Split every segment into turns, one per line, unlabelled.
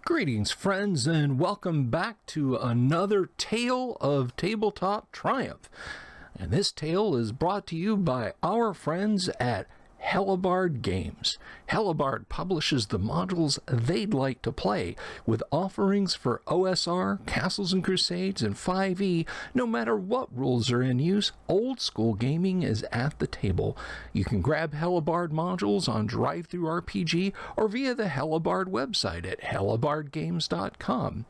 Greetings, friends, and welcome back to another tale of tabletop triumph. And this tale is brought to you by our friends at Hellebarde Games. Hellebarde publishes the modules they'd like to play, with offerings for OSR, Castles and Crusades, and 5e. No matter what rules are in use, old school gaming is at the table. You can grab Hellebarde modules on DriveThruRPG or via the Hellebarde website at hellebardegames.com.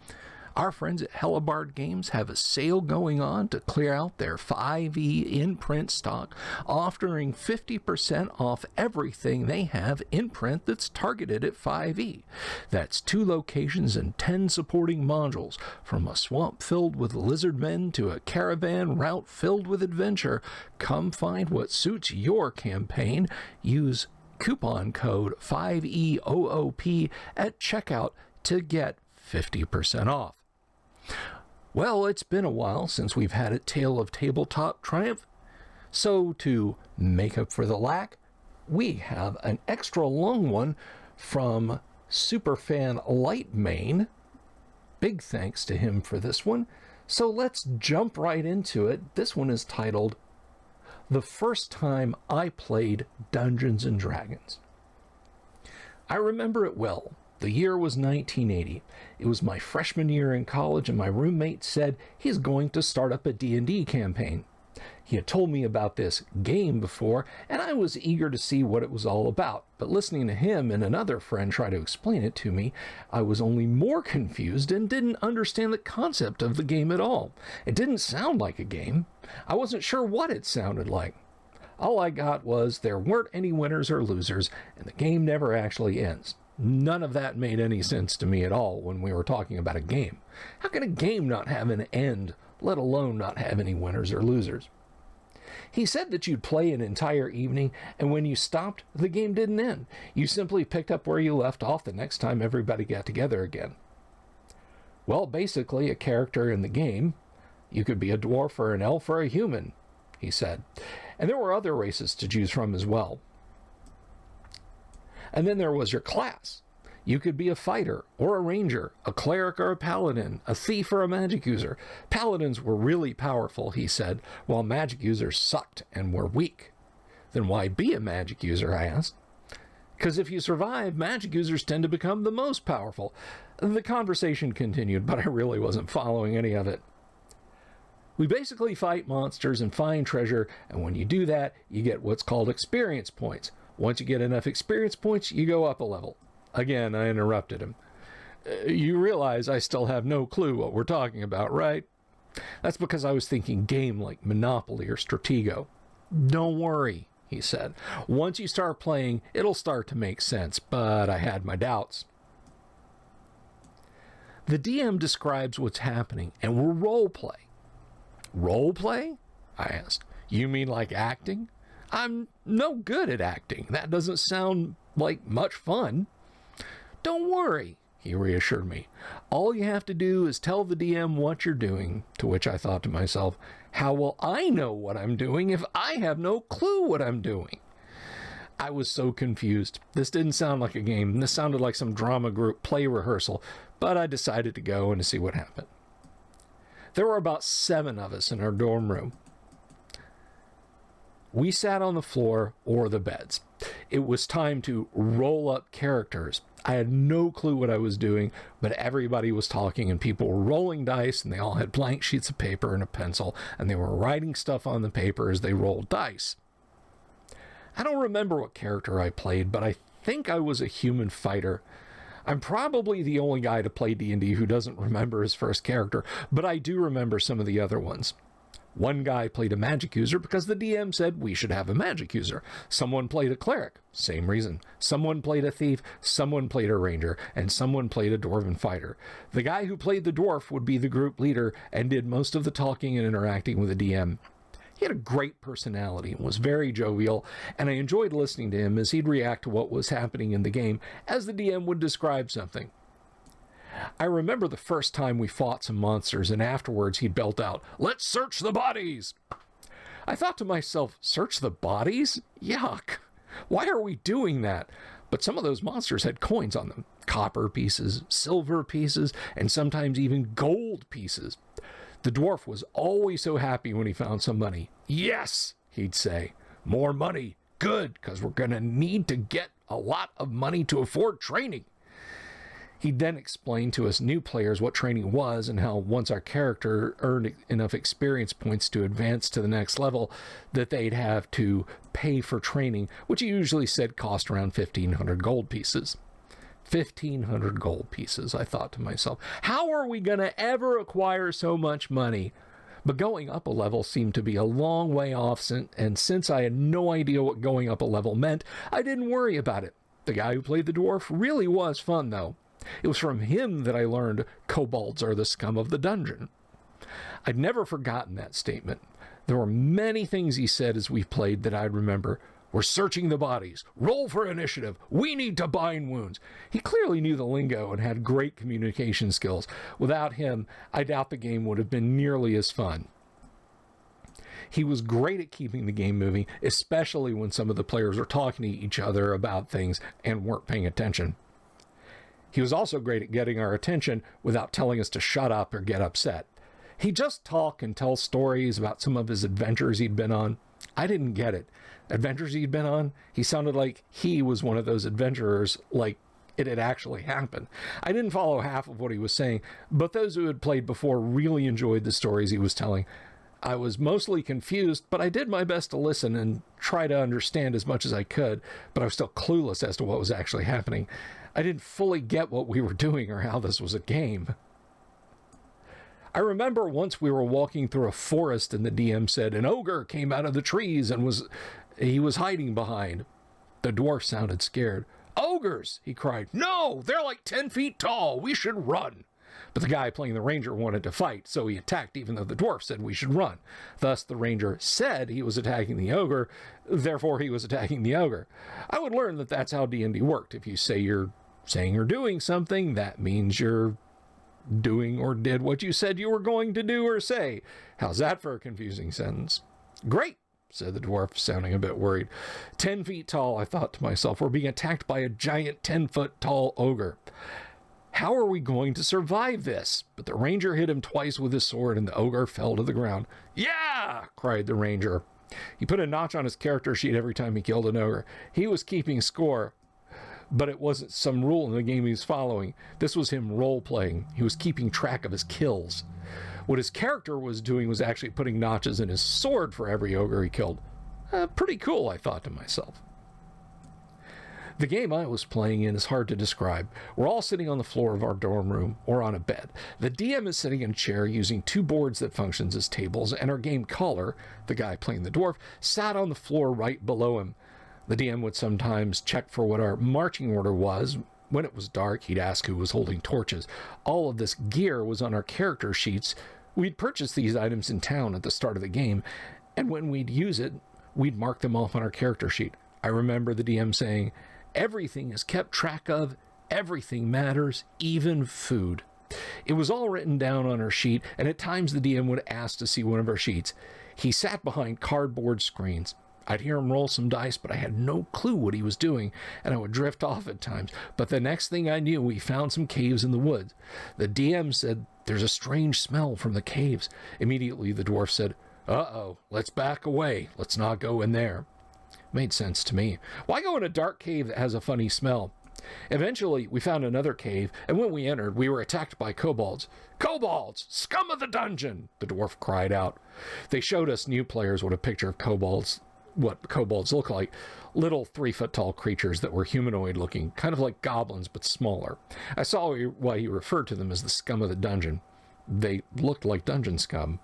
Our friends at Hellebarde Games have a sale going on to clear out their 5e in-print stock, offering 50% off everything they have in print that's targeted at 5e. That's 2 locations and 10 supporting modules, from a swamp filled with lizard men to a caravan route filled with adventure. Come find what suits your campaign. Use coupon code 5EOOP at checkout to get 50% off. Well, it's been a while since we've had a tale of tabletop triumph, so to make up for the lack, we have an extra long one from superfan Lightmane. Big thanks to him for this one, so let's jump right into it. This one is titled, The First Time I Played Dungeons & Dragons. I remember it well. The year was 1980. It was my freshman year in college, and my roommate said he's going to start up a D&D campaign. He had told me about this game before, and I was eager to see what it was all about. But listening to him and another friend try to explain it to me, I was only more confused and didn't understand the concept of the game at all. It didn't sound like a game. I wasn't sure what it sounded like. All I got was there weren't any winners or losers, and the game never actually ends. None of that made any sense to me at all when we were talking about a game. How can a game not have an end, let alone not have any winners or losers? He said that you'd play an entire evening, and when you stopped, the game didn't end. You simply picked up where you left off the next time everybody got together again. Well, basically, a character in the game, you could be a dwarf or an elf or a human, he said. And there were other races to choose from as well. And then there was your class. You could be a fighter or a ranger, a cleric or a paladin, a thief or a magic user. Paladins were really powerful, he said, while magic users sucked and were weak. Then why be a magic user, I asked. Because if you survive, magic users tend to become the most powerful. The conversation continued, but I really wasn't following any of it. We basically fight monsters and find treasure, and when you do that, you get what's called experience points. Once you get enough experience points, you go up a level. Again, I interrupted him. You realize I still have no clue what we're talking about, right? That's because I was thinking game like Monopoly or Stratego. Don't worry, he said. Once you start playing, it'll start to make sense, but I had my doubts. The DM describes what's happening, and we'll role play. Role play? I asked. You mean like acting? I'm no good at acting. That doesn't sound like much fun. Don't worry, he reassured me. All you have to do is tell the DM what you're doing, to which I thought to myself, how will I know what I'm doing if I have no clue what I'm doing? I was so confused. This didn't sound like a game. This sounded like some drama group play rehearsal, but I decided to go and to see what happened. There were about 7 of us in our dorm room. We sat on the floor or the beds. It was time to roll up characters. I had no clue what I was doing, but everybody was talking and people were rolling dice, and they all had blank sheets of paper and a pencil, and they were writing stuff on the paper as they rolled dice. I don't remember what character I played, but I think I was a human fighter. I'm probably the only guy to play D&D who doesn't remember his first character, but I do remember some of the other ones. One guy played a magic user because the DM said we should have a magic user. Someone played a cleric, same reason. Someone played a thief, someone played a ranger, and someone played a dwarven fighter. The guy who played the dwarf would be the group leader and did most of the talking and interacting with the DM. He had a great personality and was very jovial, and I enjoyed listening to him as he'd react to what was happening in the game as the DM would describe something. I remember the first time we fought some monsters, and afterwards he'd belt out, "Let's search the bodies!" I thought to myself, search the bodies? Yuck! Why are we doing that? But some of those monsters had coins on them, copper pieces, silver pieces, and sometimes even gold pieces. The dwarf was always so happy when he found some money. Yes, he'd say, more money. Good, because we're going to need to get a lot of money to afford training. He'd then explain to us new players what training was and how once our character earned enough experience points to advance to the next level, that they'd have to pay for training, which he usually said cost around 1,500 gold pieces. 1,500 gold pieces, I thought to myself. How are we going to ever acquire so much money? But going up a level seemed to be a long way off, and since I had no idea what going up a level meant, I didn't worry about it. The guy who played the dwarf really was fun, though. It was from him that I learned kobolds are the scum of the dungeon. I'd never forgotten that statement. There were many things he said as we played that I'd remember. We're searching the bodies. Roll for initiative. We need to bind wounds. He clearly knew the lingo and had great communication skills. Without him, I doubt the game would have been nearly as fun. He was great at keeping the game moving, especially when some of the players were talking to each other about things and weren't paying attention. He was also great at getting our attention without telling us to shut up or get upset. He'd just talk and tell stories about some of his adventures he'd been on. I didn't get it. Adventures he'd been on? He sounded like he was one of those adventurers, like it had actually happened. I didn't follow half of what he was saying, but those who had played before really enjoyed the stories he was telling. I was mostly confused, but I did my best to listen and try to understand as much as I could, but I was still clueless as to what was actually happening. I didn't fully get what we were doing or how this was a game. I remember once we were walking through a forest and the DM said an ogre came out of the trees and he was hiding behind. The dwarf sounded scared. Ogres, he cried. No, they're like 10 feet tall. We should run. But the guy playing the ranger wanted to fight, so he attacked even though the dwarf said we should run. Thus, the ranger said he was attacking the ogre, therefore he was attacking the ogre. I would learn that that's how D&D worked. If you say you're saying or doing something, that means you're doing or did what you said you were going to do or say. How's that for a confusing sentence? Great, said the dwarf, sounding a bit worried. 10 feet tall, I thought to myself. We're being attacked by a giant 10-foot tall ogre. How are we going to survive this? But the ranger hit him twice with his sword and the ogre fell to the ground. Yeah, cried the ranger. He put a notch on his character sheet every time he killed an ogre. He was keeping score, but it wasn't some rule in the game he was following. This was him role-playing. He was keeping track of his kills. What his character was doing was actually putting notches in his sword for every ogre he killed. Pretty cool, I thought to myself. The game I was playing in is hard to describe. We're all sitting on the floor of our dorm room or on a bed. The DM is sitting in a chair using two boards that functions as tables, and our game caller, the guy playing the dwarf, sat on the floor right below him. The DM would sometimes check for what our marching order was. When it was dark, he'd ask who was holding torches. All of this gear was on our character sheets. We'd purchased these items in town at the start of the game, and when we'd use it, we'd mark them off on our character sheet. I remember the DM saying, everything is kept track of, everything matters, even food. It was all written down on our sheet, and at times the DM would ask to see one of our sheets. He sat behind cardboard screens. I'd hear him roll some dice, but I had no clue what he was doing, and I would drift off at times. But the next thing I knew, we found some caves in the woods. The DM said, there's a strange smell from the caves. Immediately the dwarf said, uh-oh, let's back away. Let's not go in there. Made sense to me. Why go in a dark cave that has a funny smell? Eventually, we found another cave, and when we entered, we were attacked by kobolds. Kobolds! Scum of the dungeon! The dwarf cried out. They showed us new players what a picture of kobolds, what kobolds look like. Little 3-foot-tall creatures that were humanoid-looking, kind of like goblins, but smaller. I saw why he referred to them as the scum of the dungeon. They looked like dungeon scum.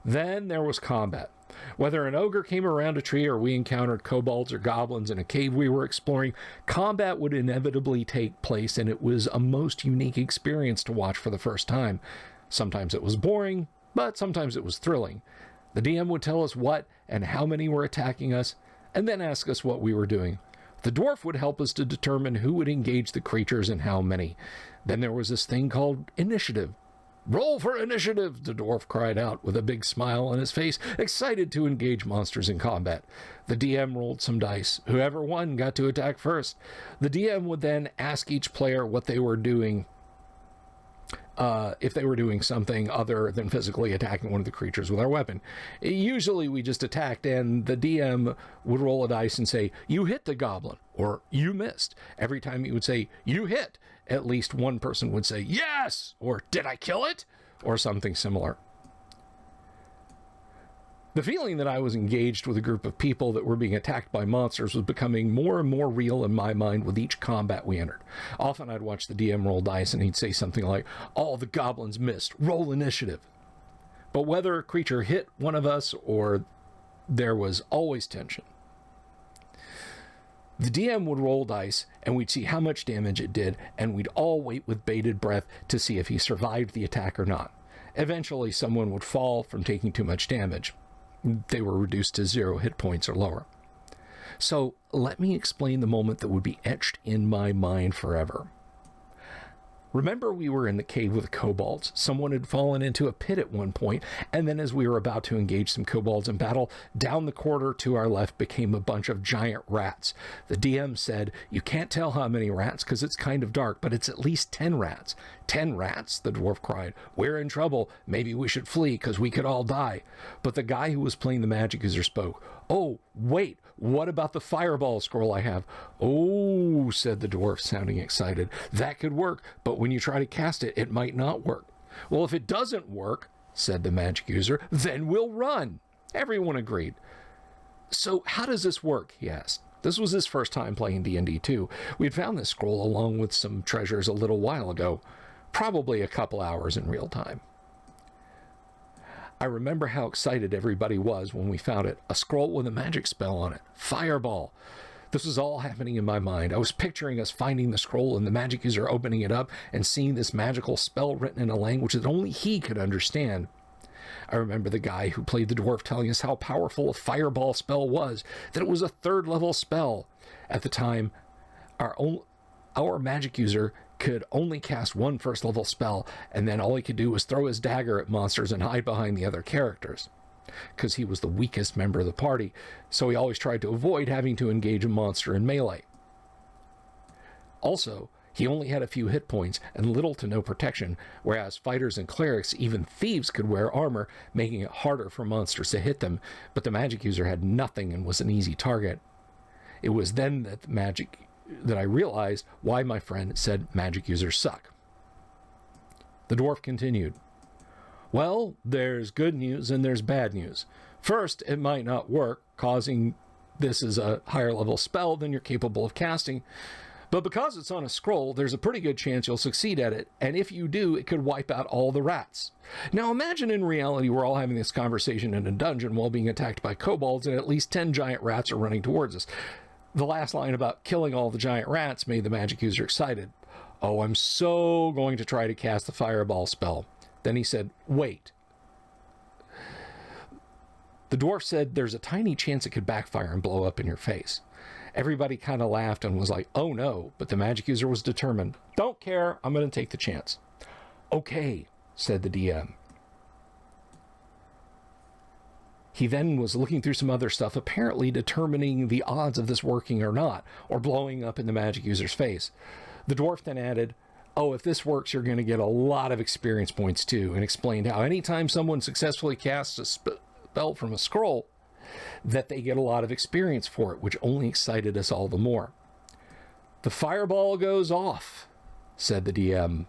Then there was combat. Whether an ogre came around a tree or we encountered kobolds or goblins in a cave we were exploring, combat would inevitably take place, and it was a most unique experience to watch for the first time. Sometimes it was boring, but sometimes it was thrilling. The DM would tell us what and how many were attacking us, and then ask us what we were doing. The dwarf would help us to determine who would engage the creatures and how many. Then there was this thing called initiative. "Roll for initiative," the dwarf cried out with a big smile on his face, excited to engage monsters in combat. The DM rolled some dice. Whoever won got to attack first. The DM would then ask each player what they were doing, if they were doing something other than physically attacking one of the creatures with our weapon. Usually we just attacked, and the DM would roll a dice and say, "You hit the goblin," or "You missed." Every time he would say, "You hit," at least one person would say, "Yes," or "Did I kill it?" or something similar. The feeling that I was engaged with a group of people that were being attacked by monsters was becoming more and more real in my mind with each combat we entered. Often I'd watch the DM roll dice and he'd say something like, "All the goblins missed. Roll initiative." But whether a creature hit one of us or there was always tension. The DM would roll dice and we'd see how much damage it did, and we'd all wait with bated breath to see if he survived the attack or not. Eventually someone would fall from taking too much damage. They were reduced to 0 hit points or lower. So let me explain the moment that would be etched in my mind forever. Remember, we were in the cave with the kobolds. Someone had fallen into a pit at one point, and then as we were about to engage some kobolds in battle, down the corridor to our left became a bunch of giant rats. The DM said, "You can't tell how many rats because it's kind of dark, but it's at least 10 rats. 10 rats, the dwarf cried. "We're in trouble. Maybe we should flee because we could all die." But the guy who was playing the magic user spoke. "Oh, wait, what about the fireball scroll I have?" "Oh," said the dwarf, sounding excited. "That could work, but when you try to cast it, it might not work." "Well, if it doesn't work," said the magic user, "then we'll run." Everyone agreed. "So how does this work?" he asked. This was his first time playing D&D too. We'd found this scroll along with some treasures a little while ago, probably a couple hours in real time. I remember how excited everybody was when we found it. A scroll with a magic spell on it. Fireball. This was all happening in my mind. I was picturing us finding the scroll and the magic user opening it up and seeing this magical spell written in a language that only he could understand. I remember the guy who played the dwarf telling us how powerful a fireball spell was, that it was a 3rd level spell. At the time, our magic user could only cast one 1st level spell, and then all he could do was throw his dagger at monsters and hide behind the other characters, because he was the weakest member of the party, so he always tried to avoid having to engage a monster in melee. Also, he only had a few hit points and little to no protection, whereas fighters and clerics, even thieves, could wear armor, making it harder for monsters to hit them, but the magic user had nothing and was an easy target. It was then that I realized why my friend said magic users suck. The dwarf continued. "Well, there's good news and there's bad news. First, it might not work, causing this is a higher level spell than you're capable of casting. But because it's on a scroll, there's a pretty good chance you'll succeed at it, and if you do, it could wipe out all the rats." Now imagine in reality we're all having this conversation in a dungeon while being attacked by kobolds, and at least 10 giant rats are running towards us. The last line about killing all the giant rats made the magic user excited. "Oh, I'm so going to try to cast the fireball spell." Then he said, "Wait." The dwarf said there's a tiny chance it could backfire and blow up in your face. Everybody kind of laughed and was like, "Oh no," but the magic user was determined. "Don't care, I'm going to take the chance." "Okay," said the DM. He then was looking through some other stuff, apparently determining the odds of this working or not, or blowing up in the magic user's face. The dwarf then added, "Oh, if this works, you're going to get a lot of experience points too," and explained how anytime someone successfully casts a spell from a scroll, that they get a lot of experience for it, which only excited us all the more. "The fireball goes off," said the DM.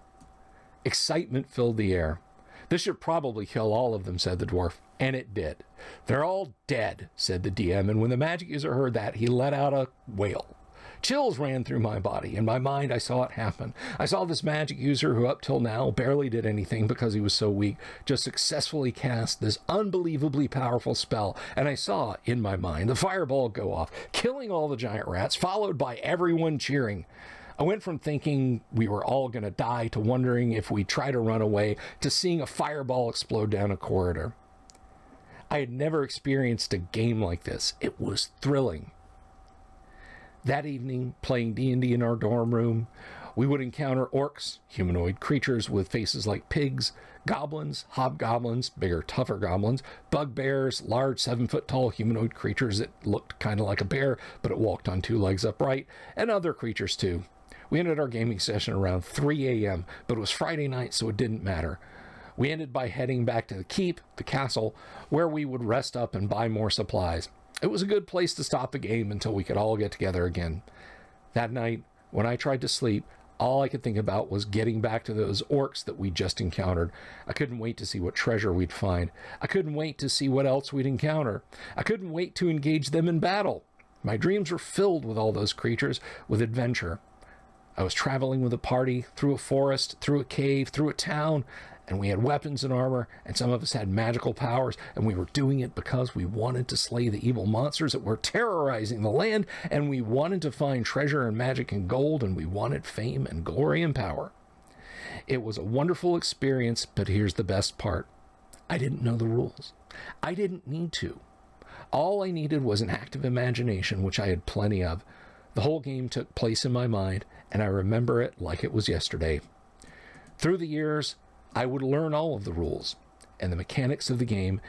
Excitement filled the air. "This should probably kill all of them," said the dwarf. And it did. "They're all dead," said the DM, and when the magic user heard that, he let out a wail. Chills ran through my body. In my mind, I saw it happen. I saw this magic user who up till now barely did anything because he was so weak, just successfully cast this unbelievably powerful spell, and I saw, in my mind, the fireball go off, killing all the giant rats, followed by everyone cheering. I went from thinking we were all going to die to wondering if we'd try to run away to seeing a fireball explode down a corridor. I had never experienced a game like this. It was thrilling. That evening, playing D&D in our dorm room, We would encounter orcs, humanoid creatures with faces like pigs, goblins, hobgoblins, bigger, tougher goblins, bugbears, large 7-foot-tall humanoid creatures that looked kind of like a bear, but it walked on 2 legs upright, and other creatures too. We ended our gaming session around 3 a.m., but it was Friday night, so it didn't matter. We ended by heading back to the keep, the castle, where we would rest up and buy more supplies. It was a good place to stop the game until we could all get together again. That night, when I tried to sleep, all I could think about was getting back to those orcs that we just encountered. I couldn't wait to see what treasure we'd find. I couldn't wait to see what else we'd encounter. I couldn't wait to engage them in battle. My dreams were filled with all those creatures, with adventure. I was traveling with a party through a forest, through a cave, through a town, and we had weapons and armor, and some of us had magical powers, and we were doing it because we wanted to slay the evil monsters that were terrorizing the land, and we wanted to find treasure and magic and gold, and we wanted fame and glory and power. It was a wonderful experience, but here's the best part. I didn't know the rules. I didn't need to. All I needed was an active imagination, which I had plenty of. The whole game took place in my mind, and I remember it like it was yesterday. Through the years, I would learn all of the rules and the mechanics of the game,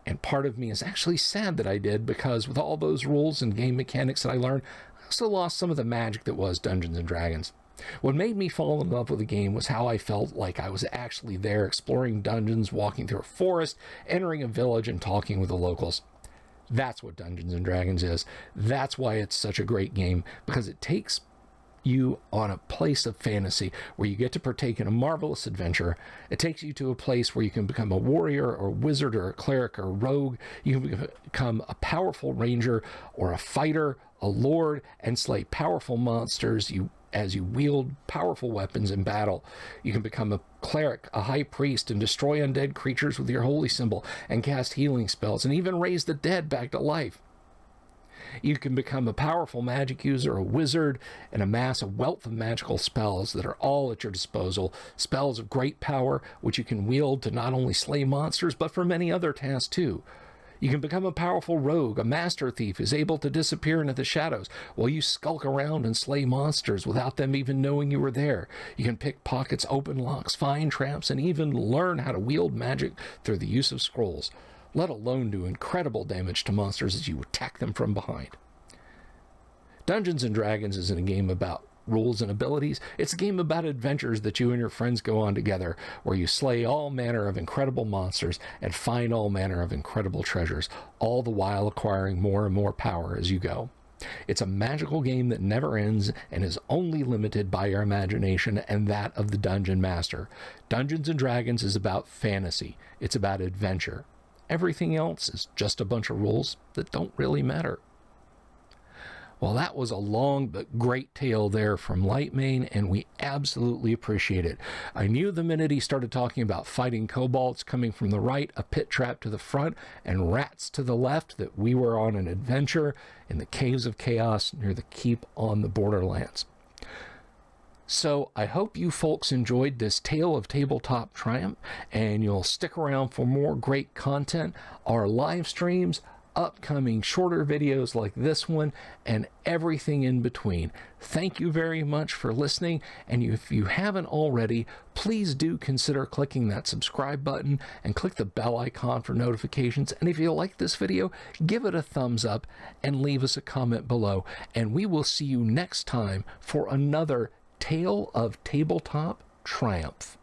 and part of me is actually sad that I did, because with all those rules and game mechanics that I learned, I also lost some of the magic that was Dungeons & Dragons. What made me fall in love with the game was how I felt like I was actually there, exploring dungeons, walking through a forest, entering a village, and talking with the locals. That's what Dungeons & Dragons is. That's why it's such a great game, because it takes you on a place of fantasy where you get to partake in a marvelous adventure. It takes you to a place where you can become a warrior or a wizard or a cleric or a rogue. You can become a powerful ranger or a fighter, a lord, and slay powerful monsters as you wield powerful weapons in battle. You can become a cleric, a high priest, and destroy undead creatures with your holy symbol, and cast healing spells, and even raise the dead back to life. You can become a powerful magic user, a wizard, and amass a wealth of magical spells that are all at your disposal. Spells of great power, which you can wield to not only slay monsters, but for many other tasks too. You can become a powerful rogue, a master thief who's able to disappear into the shadows while you skulk around and slay monsters without them even knowing you were there. You can pick pockets, open locks, find traps, and even learn how to wield magic through the use of scrolls, let alone do incredible damage to monsters as you attack them from behind. Dungeons & Dragons isn't a game about rules and abilities. It's a game about adventures that you and your friends go on together, where you slay all manner of incredible monsters and find all manner of incredible treasures, all the while acquiring more and more power as you go. It's a magical game that never ends and is only limited by your imagination and that of the dungeon master. Dungeons & Dragons is about fantasy. It's about adventure. Everything else is just a bunch of rules that don't really matter. Well, that was a long but great tale there from Lightmane, and we absolutely appreciate it. I knew the minute he started talking about fighting kobolds coming from the right, a pit trap to the front, and rats to the left, that we were on an adventure in the Caves of Chaos near the keep on the Borderlands. So I hope you folks enjoyed this tale of Tabletop Triumph, and you'll stick around for more great content, our live streams, upcoming shorter videos like this one, and everything in between. Thank you very much for listening, and if you haven't already, please do consider clicking that subscribe button and click the bell icon for notifications. And if you like this video, give it a thumbs up and leave us a comment below, and we will see you next time for another Tale of Tabletop Triumph.